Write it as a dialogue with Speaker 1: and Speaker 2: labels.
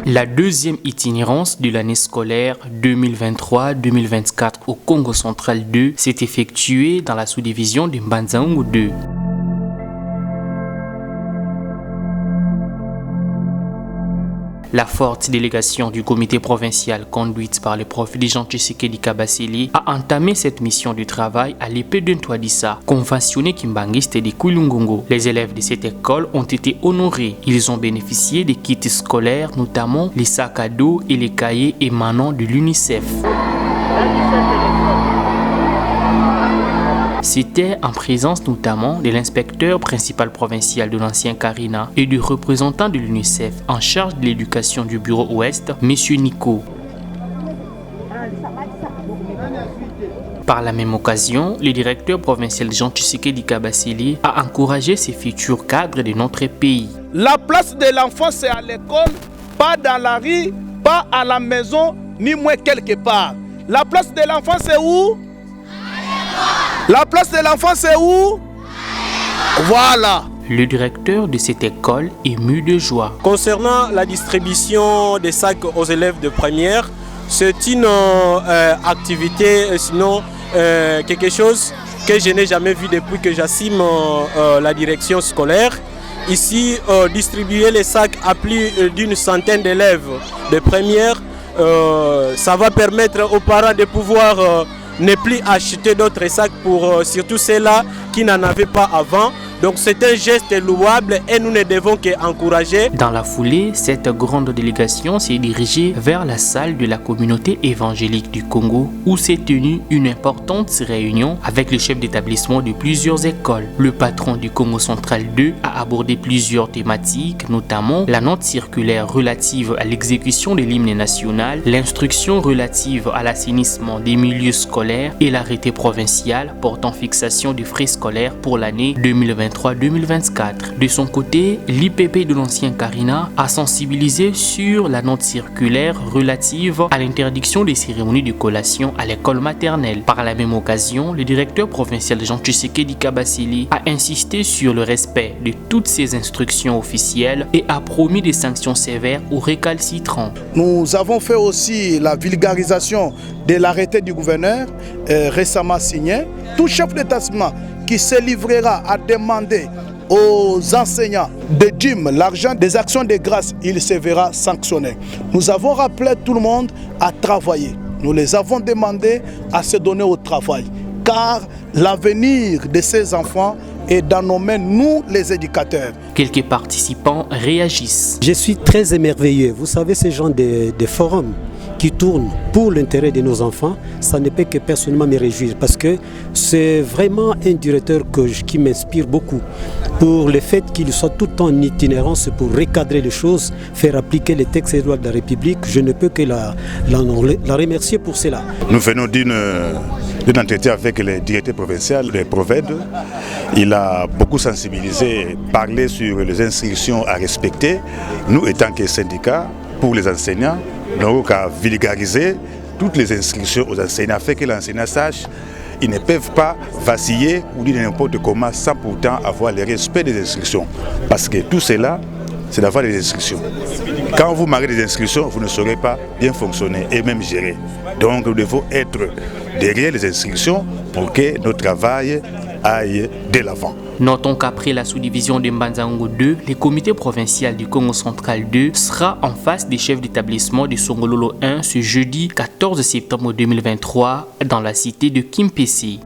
Speaker 1: La deuxième itinérance de l'année scolaire 2023-2024 au Congo central 2 s'est effectuée dans la sous-division de Mbanzaungu 2. La forte délégation du comité provincial conduite par le prof Jean Tshisekedi Kabasele a entamé cette mission de travail à l'épée d'un Touadissa, conventionné Kimbangiste de Kulungongo. Les élèves de cette école ont été honorés. Ils ont bénéficié des kits scolaires, notamment les sacs à dos et les cahiers émanant de l'UNICEF. C'était en présence notamment de l'inspecteur principal provincial de l'ancien Carina et du représentant de l'UNICEF en charge de l'éducation du bureau ouest, M. Nico. Par la même occasion, le directeur provincial Jean Tshisekedi Kabasele a encouragé ces futurs cadres de notre pays.
Speaker 2: La place de l'enfant, c'est à l'école, pas dans la rue, pas à la maison, ni moins quelque part. La place de l'enfant, c'est où? La place de l'enfant, c'est où? Voilà.
Speaker 1: Le directeur de cette école est ému de joie.
Speaker 3: Concernant la distribution des sacs aux élèves de première, c'est une activité, sinon quelque chose que je n'ai jamais vu depuis que j'assume la direction scolaire. Ici, distribuer les sacs à plus d'une centaine d'élèves de première, ça va permettre aux parents de pouvoir ne plus acheter d'autres sacs pour surtout ceux-là qui n'en avaient pas avant. Donc c'est un geste louable et nous ne devons qu'encourager.
Speaker 1: Dans la foulée, cette grande délégation s'est dirigée vers la salle de la communauté évangélique du Congo où s'est tenue une importante réunion avec le chef d'établissement de plusieurs écoles. Le patron du Congo central 2 a abordé plusieurs thématiques, notamment la note circulaire relative à l'exécution de l'hymne national, l'instruction relative à l'assainissement des milieux scolaires et l'arrêté provincial portant fixation des frais scolaires pour l'année 2023-2024. De son côté, l'IPP de l'ancien Carina a sensibilisé sur la note circulaire relative à l'interdiction des cérémonies de collation à l'école maternelle. Par la même occasion, le directeur provincial Jean Tshisekedi Kabasele a insisté sur le respect de toutes ces instructions officielles et a promis des sanctions sévères aux récalcitrants.
Speaker 2: Nous avons fait aussi la vulgarisation de l'arrêté du gouverneur récemment signé. Tout chef d'établissement qui se livrera à demander aux enseignants de dîmes l'argent des actions de grâce, il se verra sanctionné. Nous avons rappelé tout le monde à travailler. Nous les avons demandé à se donner au travail, car l'avenir de ces enfants est dans nos mains, nous les éducateurs.
Speaker 1: Quelques participants réagissent.
Speaker 4: Je suis très émerveillé. Vous savez, ces gens de forums qui tournent pour l'intérêt de nos enfants, ça ne peut que personnellement me réjouir parce que c'est vraiment un directeur qui m'inspire beaucoup. Pour le fait qu'il soit tout le temps en itinérance pour recadrer les choses, faire appliquer les textes et les lois de la République, je ne peux que la remercier pour cela.
Speaker 5: Nous venons d'un entretien avec le directeur provincial de Proved. Il a beaucoup sensibilisé, parlé sur les instructions à respecter. Nous, étant que syndicat, pour les enseignants, nous avons qu'à vulgariser toutes les instructions aux enseignants, afin que l'enseignant sache qu'ils ne peuvent pas vaciller ou dire n'importe comment sans pourtant avoir le respect des instructions. Parce que tout cela, c'est d'avoir des instructions. Quand vous manquez des instructions, vous ne saurez pas bien fonctionner et même gérer. Donc nous devons être derrière les instructions pour que notre travail aille de l'avant.
Speaker 1: Notons qu'après la sous-division de Mbanzaungu 2, le comité provincial du Congo central 2 sera en face des chefs d'établissement de Songololo 1 ce jeudi 14 septembre 2023 dans la cité de Kimpese.